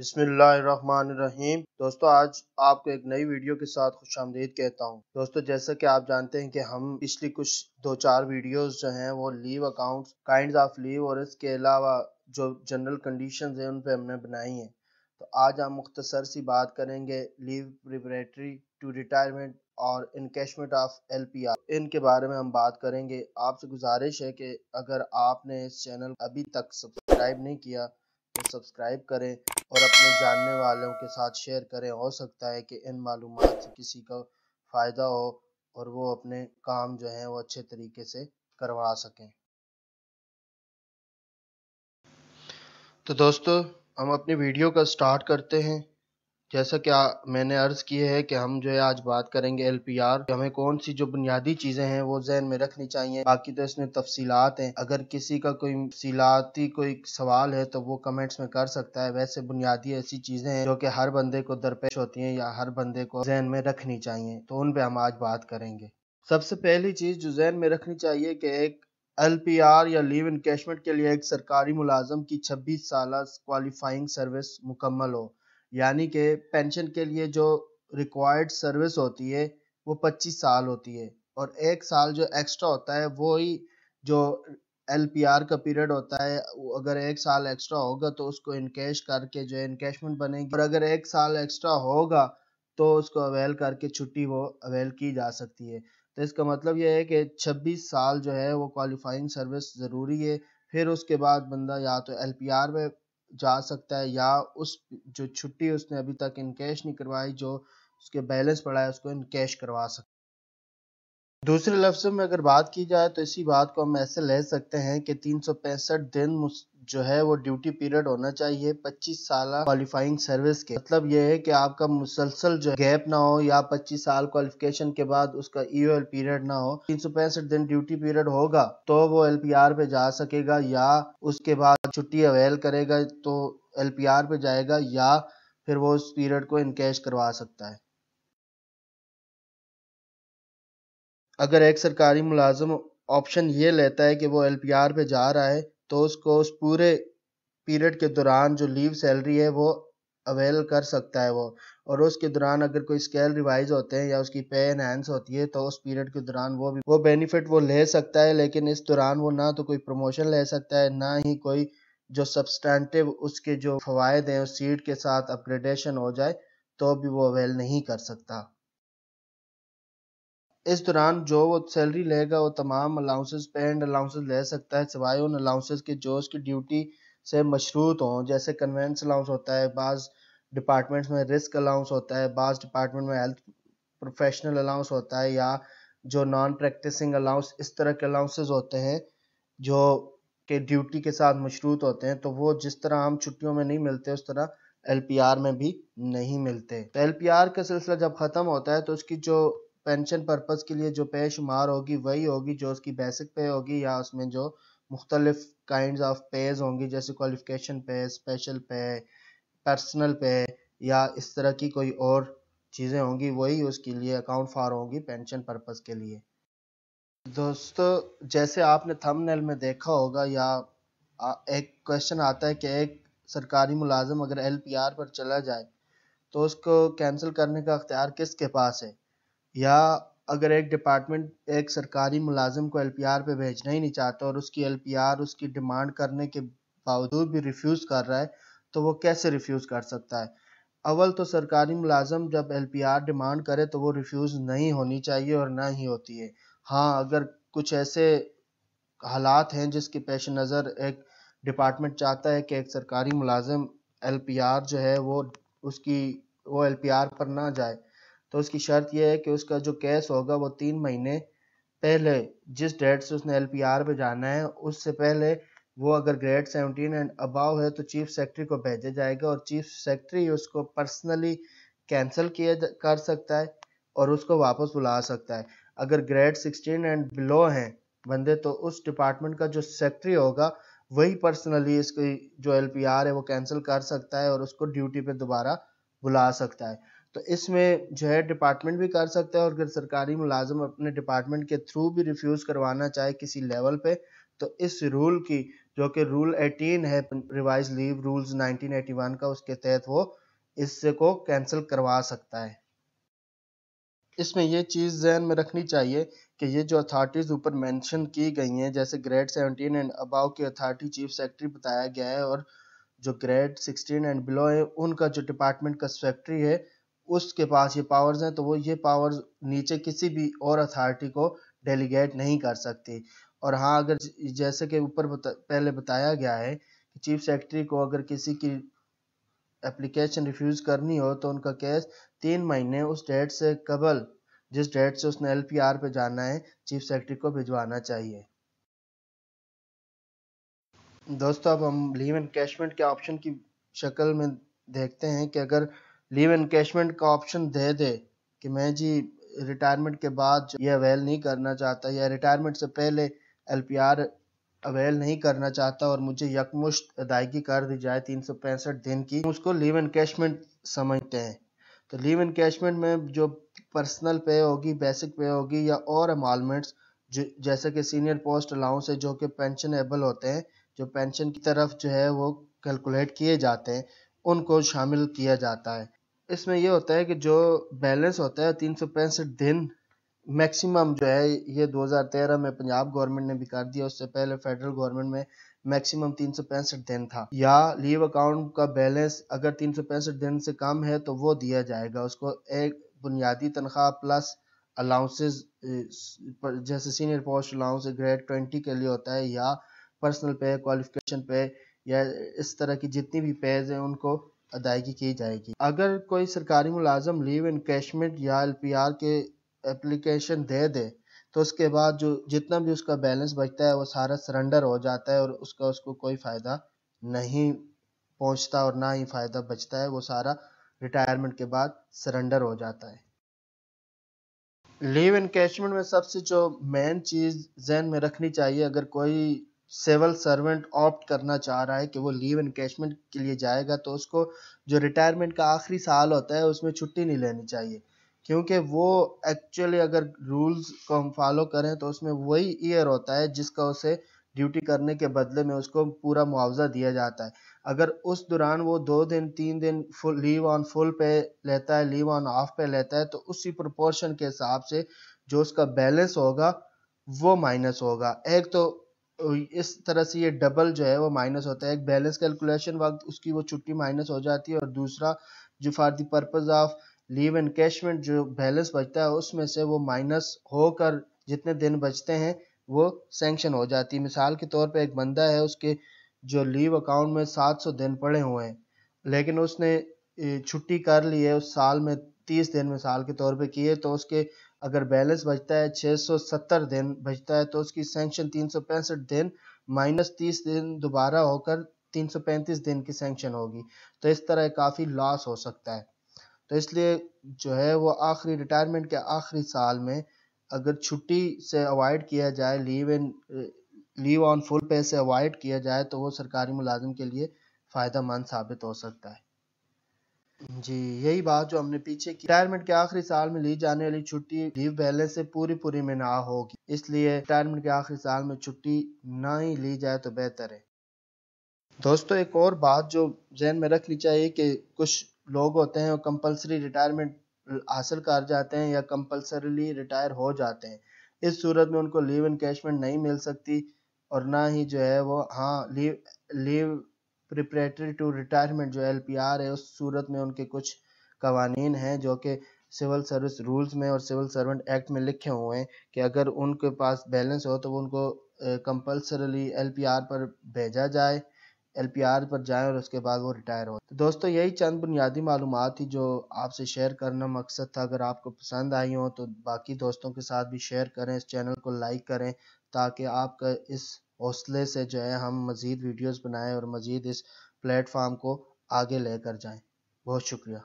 बिस्मिल्लाहिर्रहमानिर्रहीम। दोस्तों, आज आपको एक नई वीडियो के साथ खुश आमदीद कहता हूँ। दोस्तों, जैसा कि आप जानते हैं कि हम पिछली कुछ 2-4 वीडियोस जो हैं वो leave accounts, kinds of leave और इसके अलावा जो जनरल कंडीशंस हैं उन पे हमने बनाई हैं। तो आज हम मुख्तसर सी बात करेंगे लीव प्रिपरेटरी टू रिटायरमेंट और इनकैशमेंट ऑफ LPR, इनके बारे में हम बात करेंगे। आपसे गुजारिश है कि अगर आपने इस चैनल अभी तक सब्सक्राइब नहीं किया तो सब्सक्राइब करें और अपने जानने वालों के साथ शेयर करें। हो सकता है कि इन मालूमात से किसी को फ़ायदा हो और वो अपने काम जो है वो अच्छे तरीके से करवा सकें। तो दोस्तों, हम अपनी वीडियो का स्टार्ट करते हैं। जैसा कि मैंने अर्ज़ की है कि हम जो है आज बात करेंगे LPR। हमें कौन सी जो बुनियादी चीज़ें हैं वो ज़हन में रखनी चाहिए। बाकी तो इसमें तफसीलात हैं। अगर किसी का कोई तफसीलाती कोई सवाल है तो वो कमेंट्स में कर सकता है। वैसे बुनियादी ऐसी चीज़ें हैं जो कि हर बंदे को दरपेश होती हैं या हर बंदे को जहन में रखनी चाहिए, तो उन पर हम आज बात करेंगे। सबसे पहली चीज़ जो जहन में रखनी चाहिए कि एक LPR या लीव इनकैशमेंट के लिए एक सरकारी मुलाजम की 26 साल क्वालिफाइंग सर्विस मुकम्मल हो। यानी कि पेंशन के लिए जो रिक्वायर्ड सर्विस होती है वो 25 साल होती है, और 1 साल जो एक्स्ट्रा होता है वो ही जो LPR का पीरियड होता है। अगर 1 साल एक्स्ट्रा होगा तो उसको इनकैश करके जो है इनकैशमेंट बनेगी, और अगर 1 साल एक्स्ट्रा होगा तो उसको अवेल करके छुट्टी वो अवेल की जा सकती है। तो इसका मतलब यह है कि 26 साल जो है वो क्वालिफाइंग सर्विस ज़रूरी है। फिर उसके बाद बंदा या तो LPR में जा सकता है या उस जो छुट्टी उसने अभी तक इनकैश नहीं करवाई, जो उसके बैलेंस पड़ा है, उसको इनकैश करवा सकता है। दूसरे लफ्ज़ों में अगर बात की जाए तो इसी बात को हम ऐसे ले सकते हैं कि 365 दिन जो है वो ड्यूटी पीरियड होना चाहिए 25 साल क्वालिफाइंग सर्विस के। मतलब ये है कि आपका मुसलसल जो गैप ना हो, या 25 साल क्वालिफिकेशन के बाद उसका EOL पीरियड ना हो। 365 दिन ड्यूटी पीरियड होगा तो वो LPR पे जा सकेगा, या उसके बाद छुट्टी अवेल करेगा तो LPR पे जाएगा, या फिर वो उस पीरियड को इनकैश करवा सकता है। अगर एक सरकारी मुलाजिम ऑप्शन ये लेता है कि वो LPR पे जा रहा है तो उसको उस पूरे पीरियड के दौरान जो लीव सैलरी है वो अवेल कर सकता है वो, और उसके दौरान अगर कोई स्केल रिवाइज होते हैं या उसकी पे एनहांस होती है तो उस पीरियड के दौरान वो बेनिफिट वो ले सकता है। लेकिन इस दौरान वो ना तो कोई प्रमोशन ले सकता है, ना ही कोई जो सब्सटेंटिव उसके जो फवायद हैं उस सीट के साथ अपग्रेडेशन हो जाए तो भी वो अवेल नहीं कर सकता। इस दौरान जो वो सैलरी लेगा वो तमाम अलाउंसेस, पे एंड अलाउंसेस ले सकता है, सिवाय उन अलाउंसेस के जो उसकी ड्यूटी से मशरूत हों। जैसे कन्वेंस अलाउंस होता है, बाज़ डिपार्टमेंट्स में रिस्क अलाउंस होता है, बाज़ डिपार्टमेंट में हेल्थ प्रोफेशनल अलाउंस होता है, या जो नॉन प्रैक्टिसिंग अलाउंस, इस तरह के अलाउंसेस होते हैं जो कि ड्यूटी के साथ मशरूत होते हैं। तो वो जिस तरह हम छुट्टियों में नहीं मिलते उस तरह LPR में भी नहीं मिलते। तो LPR का सिलसिला जब ख़त्म होता है तो उसकी जो पेंशन पर्पज़ के लिए जो पे शुमार होगी वही होगी जो उसकी बेसिक पे होगी, या उसमें जो मुख्तलिफ काइंड्स ऑफ पेज होंगी जैसे क्वालिफिकेशन पे, स्पेशल पे, पर्सनल पे, या इस तरह की कोई और चीज़ें होंगी, वही उसके लिए अकाउंट फॉर होंगी पेंशन पर्पज़ के लिए। दोस्तों, जैसे आपने थंबनेल में देखा होगा, या एक क्वेश्चन आता है कि एक सरकारी मुलाजिम अगर LPR पर चला जाए तो उसको कैंसिल करने का अख्तियार किसके पास है, या अगर एक डिपार्टमेंट एक सरकारी मुलाजिम को LPR पे भेजना ही नहीं चाहता और उसकी LPR उसकी डिमांड करने के बावजूद भी रिफ्यूज़ कर रहा है तो वो कैसे रिफ्यूज़ कर सकता है। अव्वल तो सरकारी मुलाजिम जब LPR डिमांड करे तो वो रिफ्यूज़ नहीं होनी चाहिए और ना ही होती है। हाँ, अगर कुछ ऐसे हालात हैं जिसके पेश नज़र एक डिपार्टमेंट चाहता है कि एक सरकारी मुलाजिम LPR जो है वो LPR पर ना जाए, तो उसकी शर्त यह है कि उसका जो केस होगा वो 3 महीने पहले, जिस डेट से उसने LPR पे जाना है उससे पहले, वो अगर ग्रेड 17 एंड अबाव है तो चीफ सेक्रेटरी को भेजा जाएगा, और चीफ सेक्रेटरी उसको पर्सनली कैंसिल कर सकता है और उसको वापस बुला सकता है। अगर ग्रेड 16 एंड बिलो हैं बंदे तो उस डिपार्टमेंट का जो सेक्रेटरी होगा वही पर्सनली इसकी जो LPR है वो कैंसिल कर सकता है और उसको ड्यूटी पे दोबारा बुला सकता है। तो इसमें जो है डिपार्टमेंट भी कर सकता है, और अगर सरकारी मुलाजिम अपने डिपार्टमेंट के थ्रू भी रिफ्यूज़ करवाना चाहे किसी लेवल पे तो इस रूल की جو کہ رول 18 ہے ریوائز لیو رولز 1981 کا، اس کے تحت وہ اس سے کو کینسل کروا سکتا ہے۔ اس میں یہ چیز ذہن میں رکھنی چاہیے کہ یہ جو اتھارٹیز اوپر مینشن کی گئی ہیں، جیسے گریڈ 17 اینڈ اباؤ کی اتھارٹی چیف سیکرٹری بتایا گیا ہے، اور جو گریڈ 16 اینڈ بلو ہے ان کا جو ڈپارٹمنٹ کا سیکرٹری ہے اس کے پاس یہ پاورز ہیں، تو وہ یہ پاورز نیچے کسی بھی اور اتھارٹی کو ڈیلیگیٹ نہیں کر سکتی۔ اور ہاں، اگر جیسے کہ اوپر پہلے بتایا گیا ہے کہ چیف سیکرٹری کو اگر کسی کی اپلیکیشن ریفیوز کرنی ہو تو ان کا کیس 3 مہینے اس ڈیٹ سے قبل، جس ڈیٹ سے اس نے LPR پہ جانا ہے، چیف سیکرٹری کو بھجوانا چاہیے۔ دوستو اب ہم لیو انکیشمنٹ کے آپشن کی شکل میں دیکھتے ہیں کہ اگر لیو انکیشمنٹ کا آپشن دے دے کہ میں جی ریٹائرمنٹ کے بعد یہ اویل نہیں کرنا چاہتا، یا ریٹائرمنٹ سے پہلے LPR اویل نہیں کرنا چاہتا اور مجھے یکمشت ادائیگی کر دی جائے 365 دن کی، اس کو لیو انکیشمنٹ سمجھتے ہیں۔ تو لیو انکیشمنٹ میں جو پرسنل پے ہوگی، بیسک پے ہوگی یا اور امالمنٹس جیسے کہ سینئر پوسٹ الاؤنس ہے جو کہ پینشن ایبل ہوتے ہیں، جو پینشن کی طرف جو ہے وہ کیلکولیٹ کیے جاتے ہیں، ان کو شامل کیا جاتا ہے۔ اس میں یہ ہوتا ہے کہ جو بیلنس ہوتا ہے 365 دن میکسیمم جو ہے، یہ 2013 میں پنجاب گورنمنٹ نے بھی کر دیا، اس سے پہلے فیڈرل گورنمنٹ میں میکسیمم 365 دن تھا۔ یا لیو اکاؤنٹ کا بیلنس اگر 365 دن سے کم ہے تو وہ دیا جائے گا اس کو، ایک بنیادی تنخواہ پلس الاؤنسز، جیسے سینئر پوسٹ الاؤنس گریڈ 20 کے لیے ہوتا ہے، یا پرسنل پے، کوالیفیکیشن پے، یا اس طرح کی جتنی بھی پیز ہیں ان کو ادائیگی کی جائے گی۔ اگر کوئی سرکاری ملازم لیو انکیشمنٹ یا LPR کے اپلیکیشن دے دے تو اس کے بعد جو جتنا بھی اس کا بیلنس بچتا ہے وہ سارا سرنڈر ہو جاتا ہے، اور اس کو کوئی فائدہ نہیں پہنچتا اور نہ ہی فائدہ بچتا ہے، وہ سارا ریٹائرمنٹ کے بعد سرنڈر ہو جاتا ہے۔ لیو انکیشمنٹ میں سب سے جو مین چیز ذہن میں رکھنی چاہیے، اگر کوئی سول سرونٹ آپٹ کرنا چاہ رہا ہے کہ وہ لیو انکیشمنٹ کے لیے جائے گا، تو اس کو جو ریٹائرمنٹ کا آخری سال ہوتا ہے اس میں چھٹی نہیں لینی چاہیے، کیونکہ وہ ایکچولی اگر رولز کو ہم فالو کریں تو اس میں وہی ایئر ہوتا ہے جس کا اسے ڈیوٹی کرنے کے بدلے میں اس کو پورا معاوضہ دیا جاتا ہے۔ اگر اس دوران وہ 2 دن 3 دن لیو آن فل پے لیتا ہے، لیو آن آف پے لیتا ہے، تو اسی پروپورشن کے حساب سے جو اس کا بیلنس ہوگا وہ مائنس ہوگا۔ ایک تو اس طرح سے یہ ڈبل جو ہے وہ مائنس ہوتا ہے، ایک بیلنس کیلکولیشن وقت اس کی وہ چھٹی مائنس ہو جاتی ہے، اور دوسرا جو for the purpose of leave encashment جو بیلنس بچتا ہے اس میں سے وہ مائنس ہو کر جتنے دن بچتے ہیں وہ سینکشن ہو جاتی ہے۔ مثال کے طور پہ ایک بندہ ہے، اس کے جو لیو اکاؤنٹ میں 700 دن پڑے ہوئے ہیں، لیکن اس نے چھٹی کر لی ہے اس سال میں 30 دن مثال کے طور پہ کیے، تو اس کے اگر بیلنس بچتا ہے 670 دن بچتا ہے تو اس کی سینکشن 365 دن مائنس 30 دن دوبارہ ہو کر 335 دن کی سینکشن ہوگی، تو اس طرح کافی لاس ہو سکتا ہے۔ تو اس لیے جو ہے وہ آخری ریٹائرمنٹ کے آخری سال میں اگر چھٹی سے اوائڈ کیا جائے، لیو آن فل پے سے اوائڈ کیا جائے، تو وہ سرکاری ملازم کے لیے فائدہ مند ثابت ہو سکتا ہے۔ جی، یہی بات جو ہم نے پیچھے کی، ریٹائرمنٹ کے آخری سال میں لی جانے والی چھٹی لیو بیلنس سے پوری میں نہ ہوگی، اس لیے ریٹائرمنٹ کے آخری سال میں چھٹی نہ ہی لی جائے تو بہتر ہے۔ دوستو ایک اور بات جو ذہن میں رکھنی چاہیے کہ کچھ لوگ ہوتے ہیں وہ کمپلسری ریٹائرمنٹ حاصل کر جاتے ہیں یا کمپلسریلی ریٹائر ہو جاتے ہیں، اس صورت میں ان کو لیو انکیشمنٹ نہیں مل سکتی، اور نہ ہی جو ہے وہ لیو پریپریٹری ٹو ریٹائرمنٹ جو LPR ہے، اس صورت میں ان کے کچھ قوانین ہیں جو کہ سول سروس رولز میں اور سول سرونٹ ایکٹ میں لکھے ہوئے ہیں کہ اگر ان کے پاس بیلنس ہو تو وہ ان کو کمپلسریلی LPR پر بھیجا جائے، LPR پر جائیں اور اس کے بعد وہ ریٹائر ہو۔ تو دوستو یہی چند بنیادی معلومات تھی جو آپ سے شیئر کرنا مقصد تھا۔ اگر آپ کو پسند آئی ہوں تو باقی دوستوں کے ساتھ بھی شیئر کریں، اس چینل کو لائک کریں، تاکہ آپ کا اس حوصلے سے جو ہے ہم مزید ویڈیوز بنائیں اور مزید اس پلیٹ فارم کو آگے لے کر جائیں۔ بہت شکریہ۔